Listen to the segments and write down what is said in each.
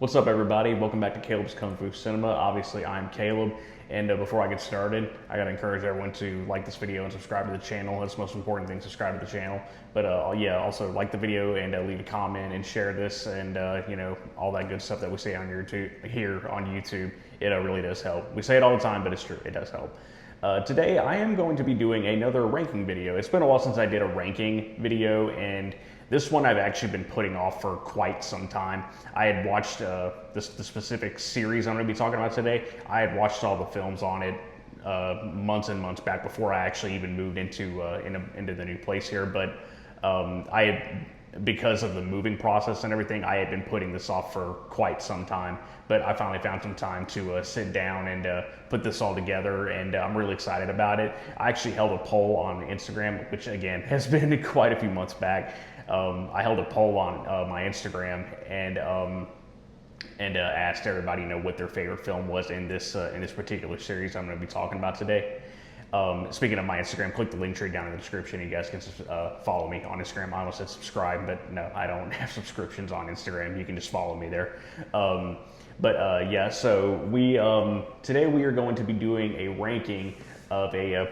What's up, everybody? Welcome back to Caleb's Kung Fu Cinema. Obviously, I'm Caleb, and before I get started, I gotta encourage everyone to like this video and subscribe to the channel. That's the most important thing, subscribe to the channel. But yeah, also like the video and leave a comment and share this and all that good stuff that we say on YouTube, here on YouTube. It really does help. We say it all the time, but it's true, it does help. Today, I am going to be doing another ranking video. It's been a while since I did a ranking video, and this one I've actually been putting off for quite some time. I had watched the specific series I'm going to be talking about today. I had watched all the films on it months and months back before I actually even moved into the new place here. But I had, because of the moving process and everything, I had been putting this off for quite some time. But I finally found some time to sit down and put this all together, and I'm really excited about it. I actually held a poll on Instagram, which again has been quite a few months back. I held a poll on my Instagram and asked everybody, what their favorite film was in this particular series I'm going to be talking about today. Speaking of my Instagram, click the link tree down in the description. You guys can follow me on Instagram. I almost said subscribe, but no, I don't have subscriptions on Instagram. You can just follow me there. Yeah, so today we are going to be doing a ranking of a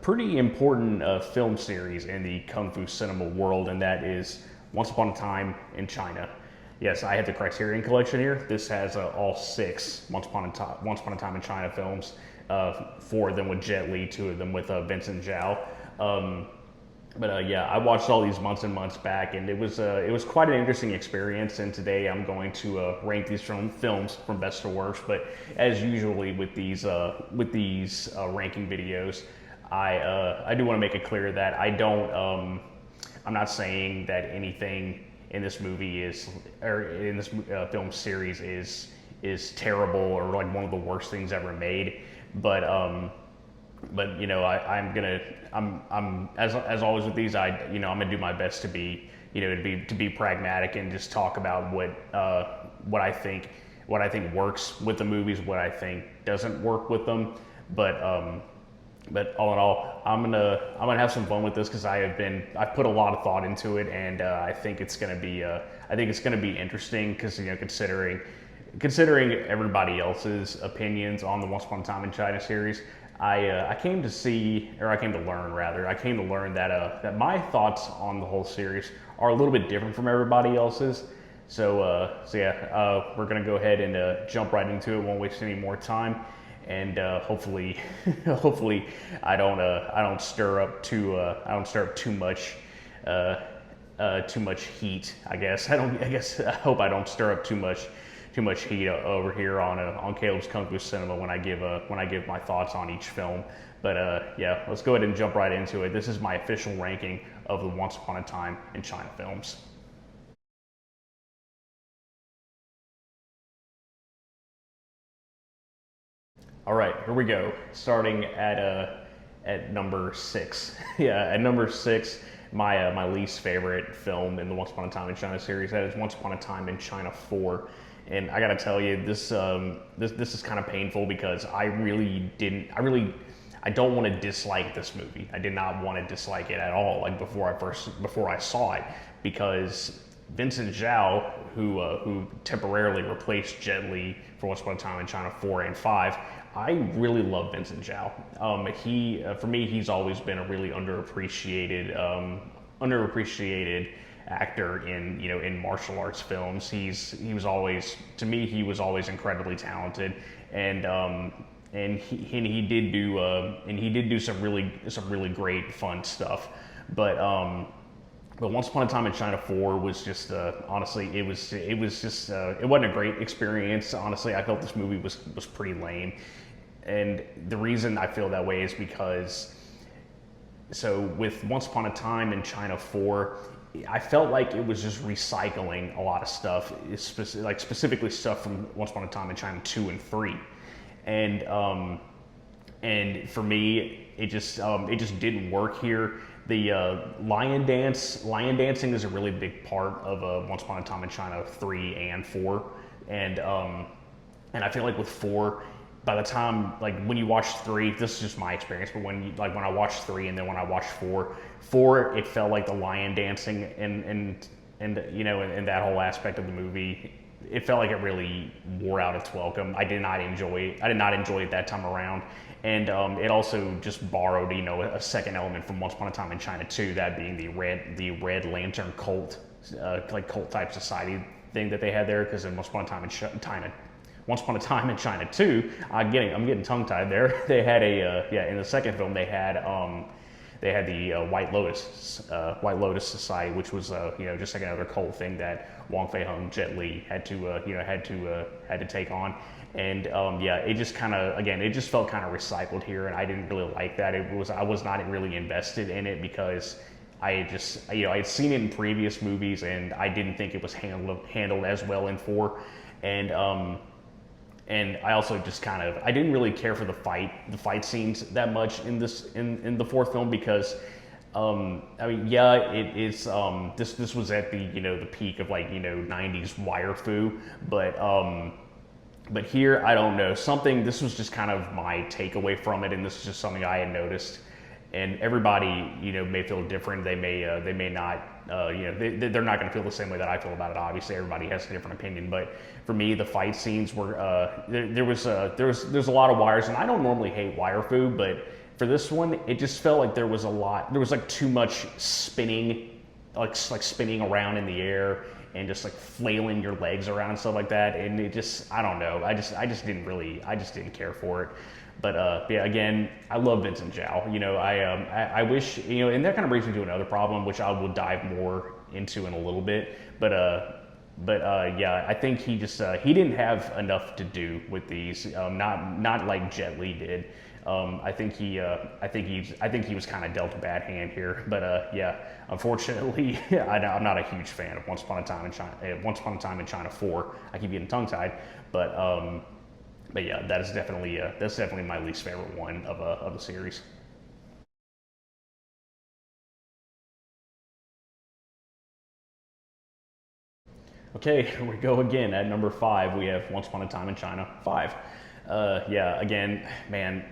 pretty important film series in the Kung Fu cinema world, and that is Once Upon a Time in China. Yes, I have the Criterion Collection here. This has all 6 Once Upon a Time in China films. 4 of them with Jet Li, 2 of them with Vincent Zhao. Yeah, I watched all these months and months back, and it was quite an interesting experience. And today I'm going to rank these films from best to worst. But as usually with these ranking videos, I do want to make it clear that I'm not saying that anything in this movie in this film series is terrible or like one of the worst things ever made. But I'm as always with these, I'm gonna do my best to be pragmatic and just talk about what I think works with the movies, what I think doesn't work with them. But all in all, I'm gonna have some fun with this because I've put a lot of thought into it, and I think it's gonna be interesting because considering everybody else's opinions on the Once Upon a Time in China series. I came to learn that my thoughts on the whole series are a little bit different from everybody else's. So yeah, we're gonna go ahead and jump right into it. Won't waste any more time, and hopefully I don't stir up too much heat. I hope I don't stir up too much heat over here on Caleb's Kung Fu Cinema when I give my thoughts on each film. But yeah, let's go ahead and jump right into it. This is my official ranking of the Once Upon a Time in China films. All right, here we go. Starting at number 6. Yeah, at number 6, my least favorite film in the Once Upon a Time in China series. That is Once Upon a Time in China 4. And I gotta tell you, this is kind of painful because I don't want to dislike this movie. I did not want to dislike it at all. Like before I saw it, because Vincent Zhao, who temporarily replaced Jet Li for Once Upon a Time in China 4 and 5, I really love Vincent Zhao. For me, he's always been a really underappreciated actor in martial arts films. He was always incredibly talented, and he did do some really great fun stuff. But Once Upon a Time in China 4 was just honestly, it wasn't a great experience. Honestly, I felt this movie was pretty lame, and the reason I feel that way is because with Once Upon a Time in China 4, I felt like it was just recycling a lot of stuff, specifically stuff from Once Upon a Time in China 2 and 3, and for me, it just didn't work here. The lion dancing is a really big part of Once Upon a Time in China 3 and 4, and I feel like with 4, by the time, when you watch 3, this is just my experience, but when I watched 3 and then when I watched 4, it felt like the lion dancing and that whole aspect of the movie it felt like it really wore out its welcome. I did not enjoy it. I did not enjoy it that time around, and it also just borrowed, you know, a second element from Once Upon a Time in China 2, that being the Red Lantern cult, like cult type society thing that they had there. Because in Once Upon a Time in China, Once Upon a Time in China 2, I'm getting tongue tied there. They had in the second film they had the White Lotus Society, which was you know, just like another cult thing that Wong Fei-hung, Jet Li had to you know, had to take on. And yeah, it just kind of, again, it just felt kind of recycled here, and I didn't really like that. I was not really invested in it because I just, you know, I had seen it in previous movies, and I didn't think it was handled as well in 4. And I also just kind of, I didn't really care for the fight scenes that much in the fourth film, because I mean, yeah, it is, this was at the, you know, the peak of, like, you know, 90s wire fu, but here, I don't know, this was just kind of my takeaway from it, and this is just something I had noticed. And everybody, you know, may feel different. They may not, you know, they're not going to feel the same way that I feel about it. Obviously, everybody has a different opinion. But for me, the fight scenes were, there's a lot of wires, and I don't normally hate wire fu, but for this one, it just felt like there was like too much spinning, like spinning around in the air and just like flailing your legs around and stuff like that. And it just, I don't know, I just didn't care for it. But yeah, again, I love Vincent Zhao. You know, I wish, you know, and that kind of brings me to another problem, which I will dive more into in a little bit. But yeah, I think he he didn't have enough to do with these. Not like Jet Li did. I think he was kind of dealt a bad hand here. But yeah, unfortunately, I'm not a huge fan of Once Upon a Time in China. Once Upon a Time in China 4. I keep getting tongue tied, but yeah, that's definitely my least favorite one of the series. Okay, here we go again. At number 5, we have Once Upon a Time in China 5. Yeah, again, man,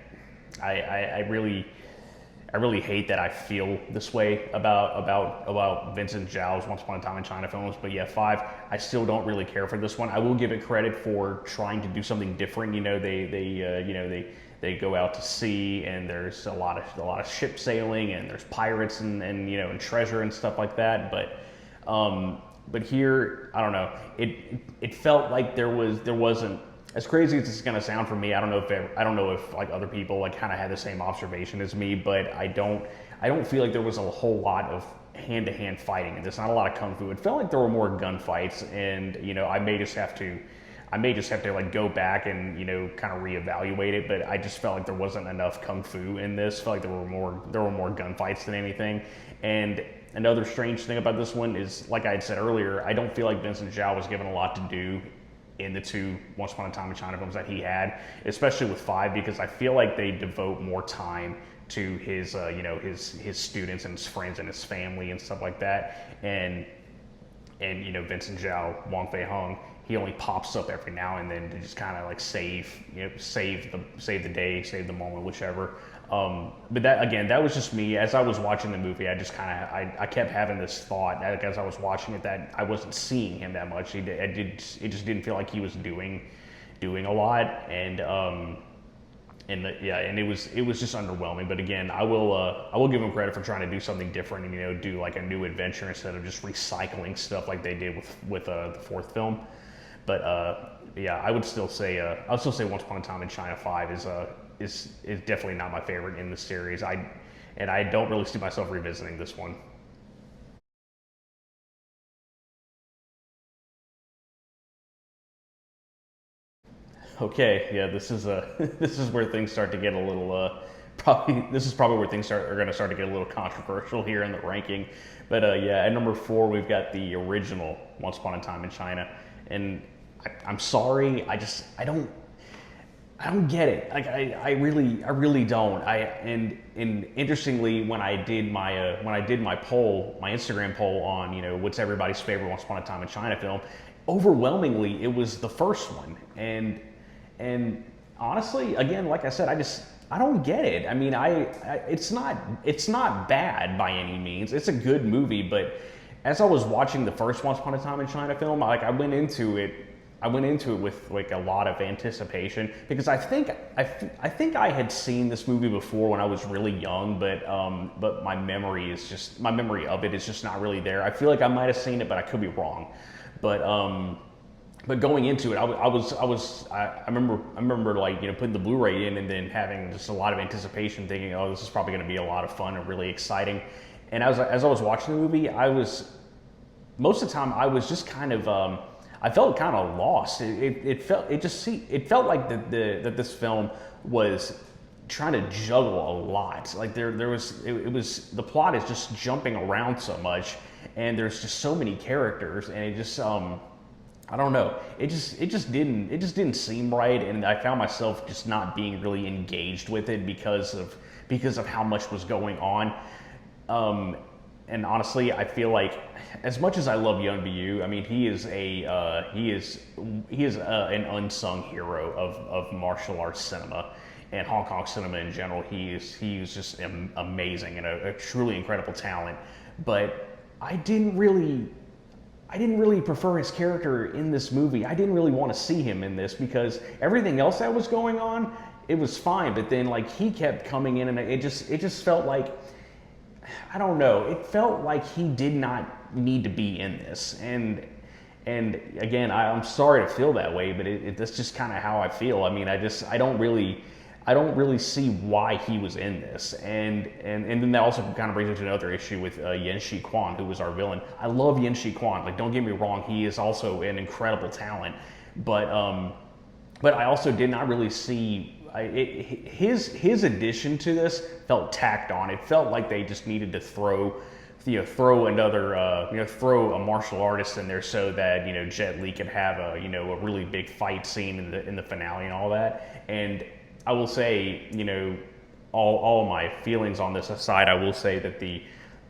I really hate that I feel this way about Vincent Zhao's Once Upon a Time in China films. But yeah, 5, I still don't really care for this one. I will give it credit for trying to do something different. You know, they go out to sea, and there's a lot of ship sailing, and there's pirates and you know, and treasure and stuff like that. But here, I don't know. It felt like there wasn't, as crazy as it's gonna sound for me. I don't know if like other people like kind of had the same observation as me, but I don't feel like there was a whole lot of hand-to-hand fighting in this. Not a lot of kung fu. It felt like there were more gunfights, and you know, I may just have to like go back and, you know, kind of reevaluate it. But I just felt like there wasn't enough kung fu in this. I felt like there were more gunfights than anything. And another strange thing about this one is, like I had said earlier, I don't feel like Vincent Zhao was given a lot to do in the 2 Once Upon a Time in China films that he had, especially with 5, because I feel like they devote more time to his, you know, his students and his friends and his family and stuff like that. And you know, Vincent Zhao, Wong Fei-hung, he only pops up every now and then to just kind of like save the day, save the moment, whichever. But that, again, that was just me. As I was watching the movie, I just kind of, I kept having this thought, like, as I was watching it, that I wasn't seeing him that much. It just didn't feel like he was doing a lot, and yeah, and it was just underwhelming. But again, I will give him credit for trying to do something different, and, you know, do like a new adventure instead of just recycling stuff like they did with the 4th film. But yeah, I would still say Once Upon a Time in China 5 is definitely not my favorite in the series. I don't really see myself revisiting this one. Okay, yeah, this is this is where things start to get a little this is probably where things are going to start to get a little controversial here in the ranking. But yeah, at number 4, we've got the original Once Upon a Time in China, and I'm sorry, I don't get it. Like, I really don't. And interestingly, when I did my poll, my Instagram poll on, you know, what's everybody's favorite Once Upon a Time in China film, overwhelmingly it was the first one. And honestly, again, like I said, I don't get it. I mean, it's not bad by any means. It's a good movie, but as I was watching the first Once Upon a Time in China film, like, I went into it I went into it with like a lot of anticipation because I think I had seen this movie before when I was really young, but my memory of it is just not really there. I feel like I might have seen it, but I could be wrong. But going into it, I remember like, you know, putting the Blu-ray in and then having just a lot of anticipation, thinking, oh, this is probably going to be a lot of fun and really exciting. And as I was watching the movie, most of the time I was just kind of I felt kind of lost. It felt like that this film was trying to juggle a lot. Like it was the plot is just jumping around so much, and there's just so many characters, and it just I don't know. It just didn't seem right, and I found myself just not being really engaged with it because of how much was going on. And honestly, I feel like as much as I love Yun Bu, I mean, he is an unsung hero of martial arts cinema and Hong Kong cinema in general. He is just amazing and a truly incredible talent. But I didn't really prefer his character in this movie. I didn't really want to see him in this because everything else that was going on, it was fine. But then like he kept coming in, and it just felt like, I don't know. It felt like he did not need to be in this, and again, I'm sorry to feel that way, but that's just kind of how I feel. I mean, I don't really see why he was in this, and then that also kind of brings me to another issue with Yen Shi Quan, who was our villain. I love Yen Shi Quan. Like, don't get me wrong, he is also an incredible talent, but I also did not really see. His addition to this felt tacked on. It felt like they just needed to throw another, throw a martial artist in there so that, you know, Jet Li could have a really big fight scene in the finale and all that. And I will say, you know, all my feelings on this aside, I will say that the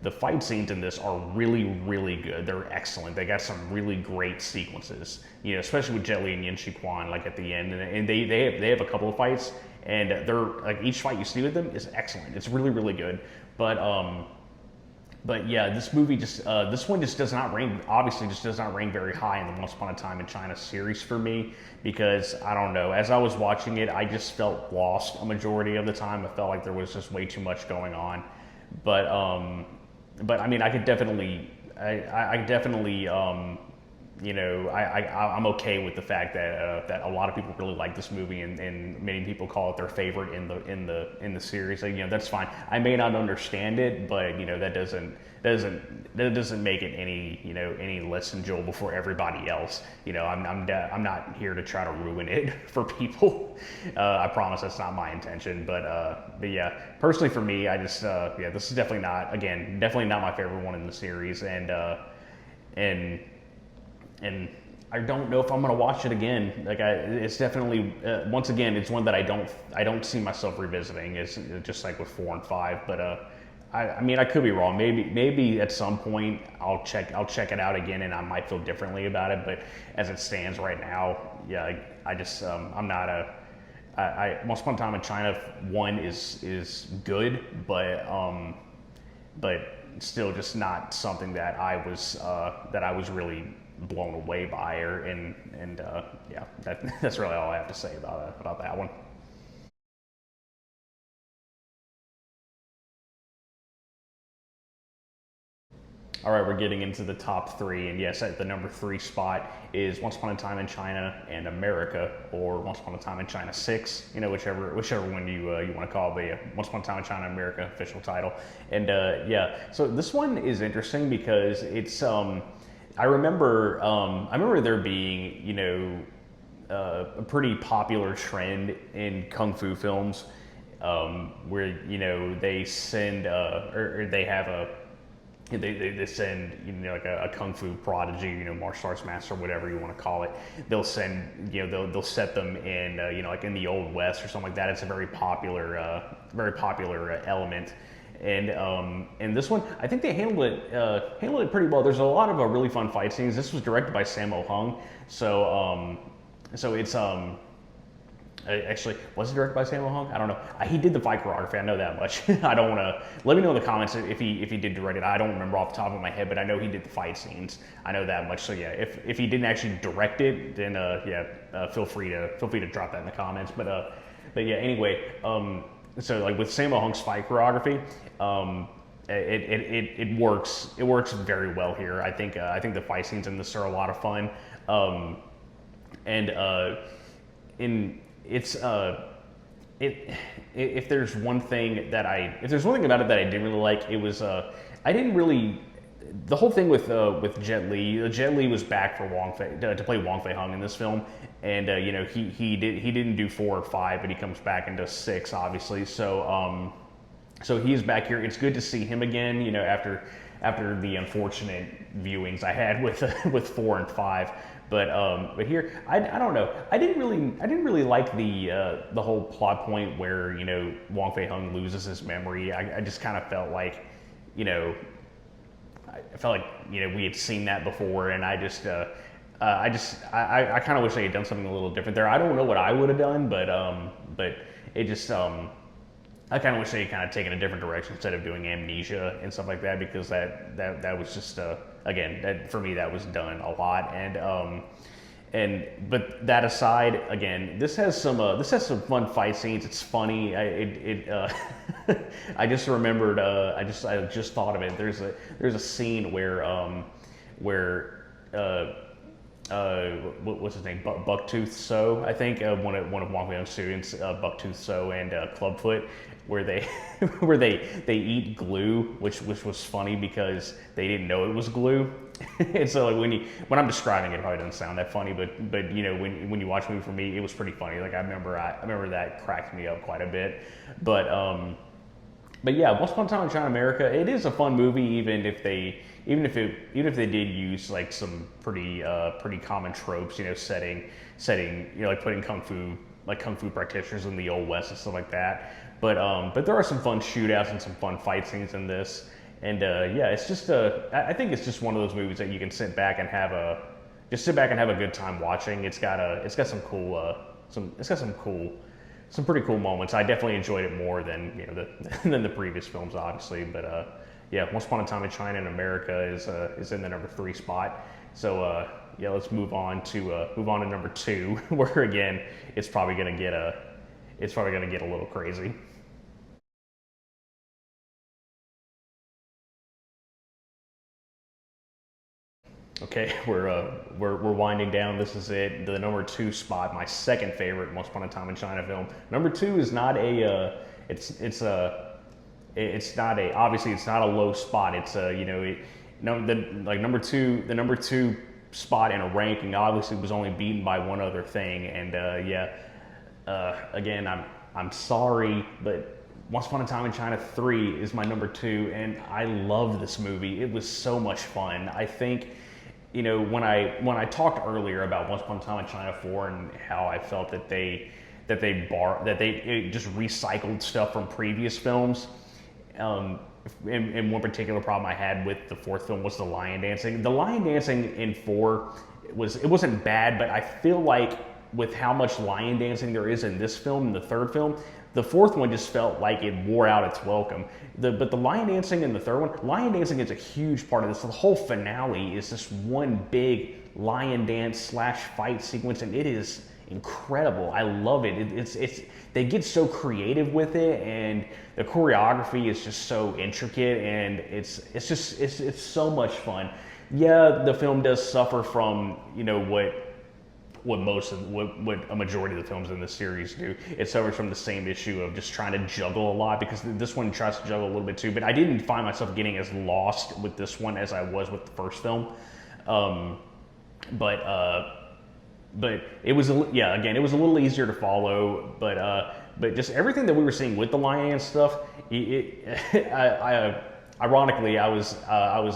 fight scenes in this are really, really good. They're excellent. They got some really great sequences, you know, especially with Jet Li and Yen Shi Quan, like at the end. And they have a couple of fights, and they're like, each fight you see with them is excellent. It's really, really good. But yeah, this movie this one just does not rank, obviously just does not rank very high in the Once Upon a Time in China series for me, because I don't know, as I was watching it, I just felt lost a majority of the time. I felt like there was just way too much going on. But I mean, I could definitely, I'm okay with the fact that a lot of people really like this movie, and many people call it their favorite in the series. Like, you know, that's fine. I may not understand it, but you know, that doesn't make it any less enjoyable for everybody else. You know, I'm not here to try to ruin it for people. I promise that's not my intention. But yeah, personally for me, I just this is definitely not my favorite one in the series, and I don't know if I'm gonna watch it again. Like, it's definitely once again, it's one that I don't see myself revisiting. It's just like with 4 and 5, but I mean, I could be wrong. Maybe at some point I'll check it out again, and I might feel differently about it. But as it stands right now, yeah, I just I'm not a. Once Upon a Time in China 1 is good, but still just not something that I was really blown away by, yeah, that's really all I have to say about that one. All right, we're getting into the top 3, and yes, at the number 3 spot is Once Upon a Time in China and America, or Once Upon a Time in China 6, you know, whichever one you want to call it, but yeah, Once Upon a Time in China America official title. And yeah, so this one is interesting because it's I remember there being, you know, a pretty popular trend in kung fu films, where, you know, they send or they have they send, you know, like a kung fu prodigy, you know, martial arts master, whatever you want to call it. They'll send, you know, they'll set them in, you know, like in the Old West or something like that. It's a very popular element. And this one, I think they handled it pretty well. There's a lot of really fun fight scenes. This was directed by Sammo Hung, so it's Actually, was it directed by Sammo Hung? I don't know. He did the fight choreography. I know that much. I don't want to. Let me know in the comments if he did direct it. I don't remember off the top of my head, but I know he did the fight scenes. I know that much. So yeah, if he didn't actually direct it, then feel free to drop that in the comments. But yeah, anyway, so like with Sammo Hung's fight choreography, it works very well here. I think the fight scenes in this are a lot of fun, and it's if there's one thing about it that I didn't really like, it was I didn't really the whole thing with Jet Li. Jet Li was back for to play Wong Fei Hung in this film, and he didn't do 4 or 5, but he comes back and does 6, obviously. So he's back here. It's good to see him again. After the unfortunate viewings I had with 4 and 5. But here, I don't know. I didn't really like the whole plot point where Wong Fei Hung loses his memory. I just kind of felt like we had seen that before, and I kind of wish they had done something a little different there. I don't know what I would have done, but it just I kind of wish they had kind of taken a different direction instead of doing amnesia and stuff like that, because that was just again, that for me, that was done a lot. But that aside, again, this has some fun fight scenes. It's funny. I just remembered. I just thought of it. There's a scene where what's his name? Bucktooth So, I think, one of Wong Fei Hung's students, Bucktooth So and Clubfoot, where they eat glue, which was funny because they didn't know it was glue. And so like when I'm describing it, it probably doesn't sound that funny, but when you watch the movie, for me, it was pretty funny. Like I remember that cracked me up quite a bit. But yeah, Once Upon a Time in China America, it is a fun movie, even if they did use like some pretty common tropes, setting, like putting kung fu practitioners in the old west and stuff like that. But there are some fun shootouts and some fun fight scenes in this, and yeah, it's just I think it's just one of those movies that you can sit back and have a good time watching. It's got some pretty cool moments. I definitely enjoyed it more than than the previous films, obviously. But yeah, Once Upon a Time in China and America is in the number 3 spot. So yeah, let's move on to number 2, where again it's probably gonna get a little crazy. Okay, we're winding down. This is it. The number 2 spot, my second favorite Once Upon a Time in China film. Number 2 is not obviously it's not a low spot. It's the number 2 spot in a ranking obviously was only beaten by one other thing, and again, I'm sorry, but Once Upon a Time in China 3 is my number 2, and I love this movie. It was so much fun. I think, when I talked earlier about Once Upon a Time in China 4 and how I felt that they just recycled stuff from previous films. And one particular problem I had with the 4th film was the lion dancing. The lion dancing in 4 wasn't bad, but I feel like with how much lion dancing there is in this film and the 3rd film, the 4th one just felt like it wore out its welcome. But the lion dancing in the 3rd one, lion dancing is a huge part of this. The whole finale is this one big lion dance / fight sequence, and it is incredible. I love it. They get so creative with it, and the choreography is just so intricate, and it's so much fun. Yeah, the film does suffer from what a majority of the films in this series do. It suffers from the same issue of just trying to juggle a lot, because this one tries to juggle a little bit too. But I didn't find myself getting as lost with this one as I was with the first film. But it was again, it was a little easier to follow. But just everything that we were seeing with the lion dance stuff, ironically, I was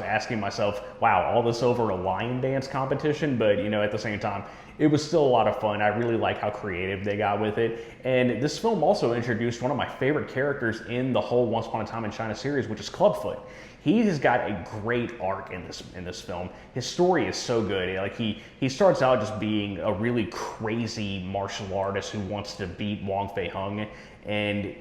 asking myself, wow, all this over a lion dance competition? But at the same time, it was still a lot of fun. I really like how creative they got with it. And this film also introduced one of my favorite characters in the whole Once Upon a Time in China series, which is Clubfoot. He has got a great arc in this film. His story is so good. Like he starts out just being a really crazy martial artist who wants to beat Wong Fei Hung, and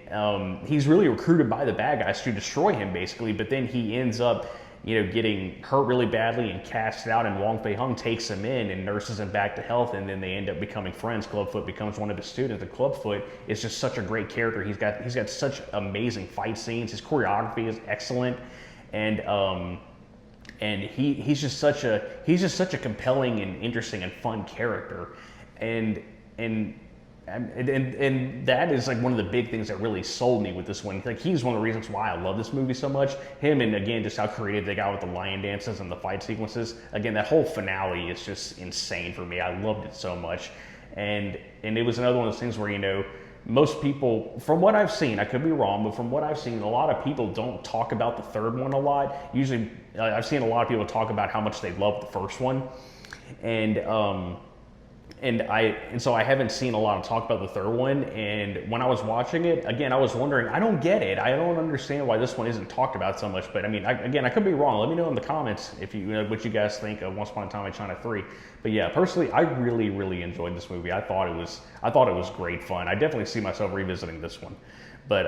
he's really recruited by the bad guys to destroy him, basically. But then he ends up, getting hurt really badly and cast out, and Wong Fei Hung takes him in and nurses him back to health, and then they end up becoming friends. Clubfoot becomes one of his students, and Clubfoot is just such a great character. He's got such amazing fight scenes. His choreography is excellent, and he's just such a compelling and interesting and fun character, and that is like one of the big things that really sold me with this one. Like, he's one of the reasons why I love this movie so much. Him, and again, just how creative they got with the lion dances and the fight sequences. Again, that whole finale is just insane for me. I loved it so much, and it was another one of those things where, most people, from what I've seen, I could be wrong, but from what I've seen, a lot of people don't talk about the third one a lot. Usually, I've seen a lot of people talk about how much they love the first one, and so I haven't seen a lot of talk about the third one. And when I was watching it, again, I was wondering, I don't get it. I don't understand why this one isn't talked about so much. But I mean, I could be wrong. Let me know in the comments if what you guys think of Once Upon a Time in China 3. But yeah, personally, I really, really enjoyed this movie. I thought it was great fun. I definitely see myself revisiting this one. But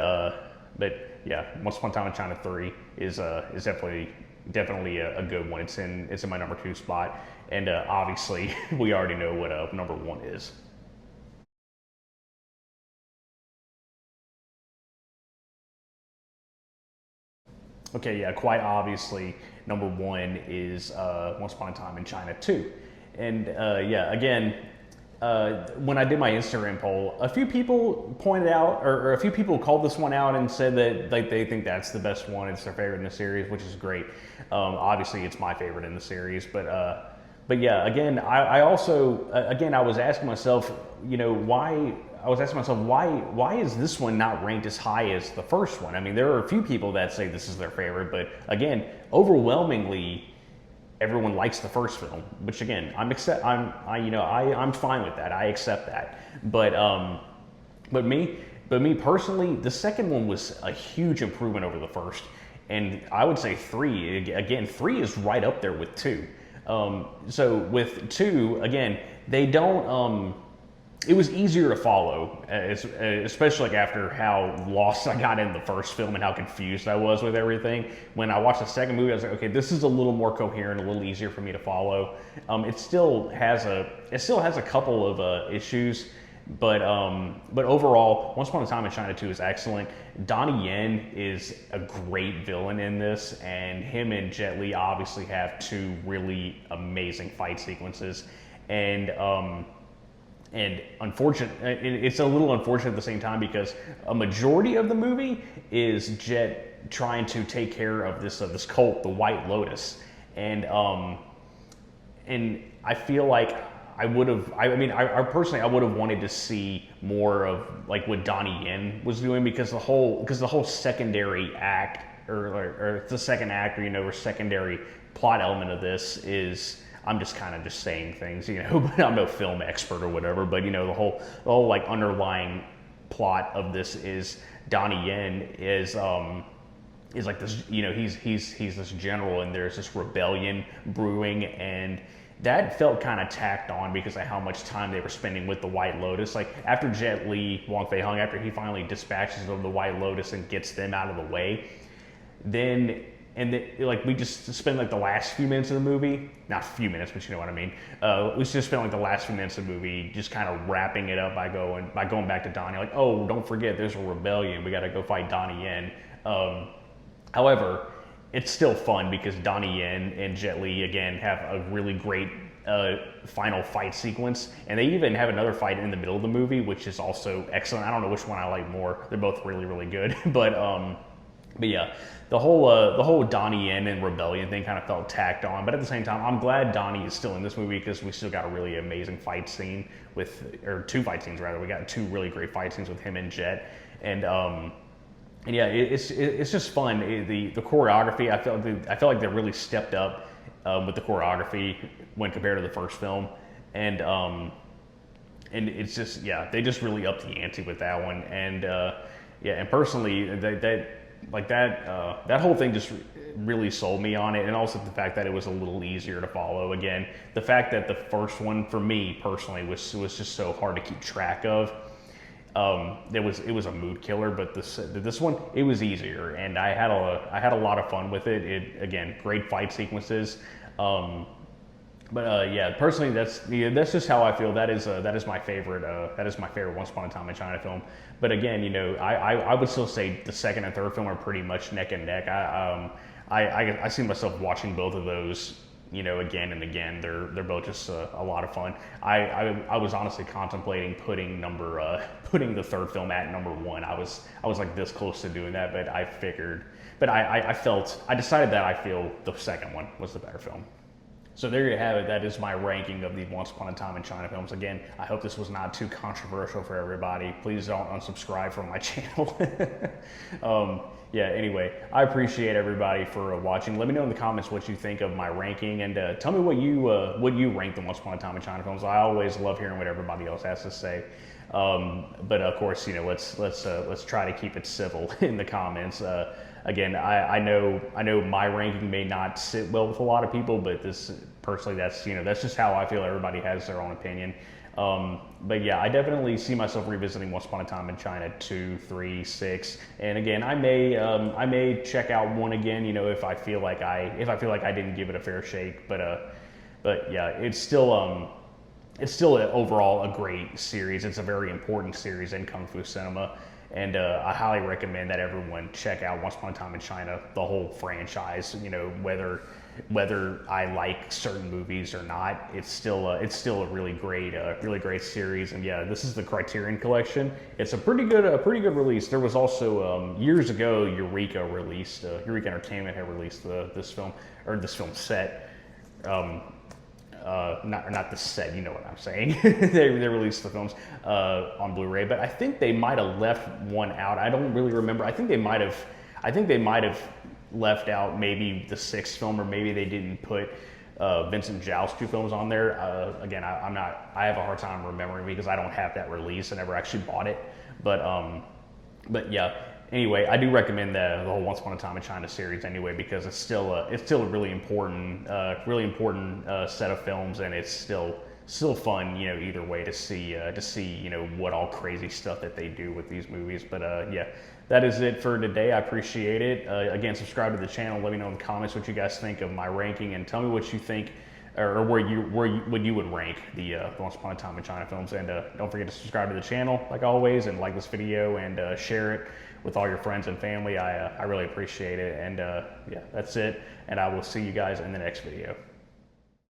yeah, Once Upon a Time in China 3 is definitely a good one. It's in my number 2 spot, and obviously we already know what number 1 is. Okay, yeah, quite obviously number 1 is Once Upon a Time in China 2, and yeah, again. When I did my Instagram poll, a few people pointed out, or a few people called this one out and said that they think that's the best one. It's their favorite in the series, which is great. Obviously, it's my favorite in the series, but yeah, again, I also I was asking myself, why. I was asking myself, why is this one not ranked as high as the first one? I mean, there are a few people that say this is their favorite, but again, overwhelmingly, everyone likes the first film, which again, I'm fine with that. I accept that. But me personally, the second one was a huge improvement over the first, and I would say 3 again. 3 is right up there with 2. So with 2, again, they don't. It was easier to follow, especially like after how lost I got in the first film and how confused I was with everything. When I watched the second movie, I was like, okay, this is a little more coherent, a little easier for me to follow. It still has a couple of issues, but overall, Once Upon a Time in China 2 is excellent. Donnie Yen is a great villain in this, and him and Jet Li obviously have 2 really amazing fight sequences, and unfortunate, it's a little unfortunate at the same time, because a majority of the movie is Jet trying to take care of this cult, the White Lotus, and I feel like I personally would have wanted to see more of like what Donnie Yen was doing, because the whole secondary act, or the second act, or secondary plot element of this is. I'm just kind of just saying things, but I'm no film expert or whatever. But the whole like underlying plot of this is Donnie Yen is like this, he's this general, and there's this rebellion brewing, and that felt kind of tacked on because of how much time they were spending with the White Lotus. Like after Jet Li, Wong Fei Hung, after he finally dispatches of the White Lotus and gets them out of the way, then. Like we just spend like the last few minutes of the movie, not a few minutes, but you know what I mean. We just spent like the last few minutes of the movie just kind of wrapping it up by going back to Donnie. Like, oh, don't forget, there's a rebellion. We got to go fight Donnie Yen. However, it's still fun because Donnie Yen and Jet Li again have a really great final fight sequence, and they even have another fight in the middle of the movie, which is also excellent. I don't know which one I like more. They're both really, really good, but yeah, the whole Donnie Yen and rebellion thing kind of felt tacked on. But at the same time, I'm glad Donnie is still in this movie, because we still got a really amazing fight scene or 2 fight scenes rather. We got 2 really great fight scenes with him and Jet, and yeah, it's just fun. The choreography, I felt like they really stepped up with the choreography when compared to the first film, and it's just, yeah, they just really upped the ante with that one. And yeah, and personally, that whole thing just really sold me on it, and also the fact that it was a little easier to follow. Again, the fact that the first one for me personally was just so hard to keep track of. It was a mood killer, but this one, it was easier, and I had a lot of fun with it. It, again, great fight sequences. But yeah, personally, that's just how I feel. That is my favorite. That is my favorite Once Upon a Time in China film. But again, you know, I would still say the second and third film are pretty much neck and neck. I see myself watching both of those, you know, again and again. They're both just a lot of fun. I was honestly contemplating putting the third film at number one. I was like this close to doing that, but I decided that I feel the second one was the better film. So there you have it. That is my ranking of the Once Upon a Time in China films. Again, I hope this was not too controversial for everybody. Please don't unsubscribe from my channel. Yeah, anyway, I appreciate everybody for watching. Let me know in the comments what you think of my ranking, and tell me what you rank the Once Upon a Time in China films. I always love hearing what everybody else has to say. But of course, you know, let's try to keep it civil in the comments. Again, I know my ranking may not sit well with a lot of people, but this personally, that's just how I feel. Everybody has their own opinion. But yeah, I definitely see myself revisiting Once Upon a Time in China 2, 3, 6, and again, I may check out 1 again. You know, if I feel like I didn't give it a fair shake. But yeah, it's still overall a great series. It's a very important series in Kung Fu cinema. And I highly recommend that everyone check out Once Upon a Time in China, the whole franchise. You know, whether I like certain movies or not, it's still a really great series. And yeah, this is the Criterion Collection. It's a pretty good release. There was also years ago Eureka Entertainment had released this film set. Not the set, you know what I'm saying. they released the films on Blu-ray, but I think they might have left one out. I don't really remember. I think they might have left out maybe the 6th film, or maybe they didn't put Vincent Zhao's 2 films on there. Again, I have a hard time remembering because I don't have that release. I never actually bought it, but yeah. Anyway, I do recommend the whole Once Upon a Time in China series anyway, because it's still a really important set of films, and it's still fun, you know, either way to see you know what all crazy stuff that they do with these movies. But yeah, that is it for today. I appreciate it. Again, subscribe to the channel. Let me know in the comments what you guys think of my ranking, and tell me what you think, or where you would rank the Once Upon a Time in China films. And don't forget to subscribe to the channel like always, and like this video, and share it with all your friends and family. I really appreciate it. And yeah, that's it. And I will see you guys in the next video.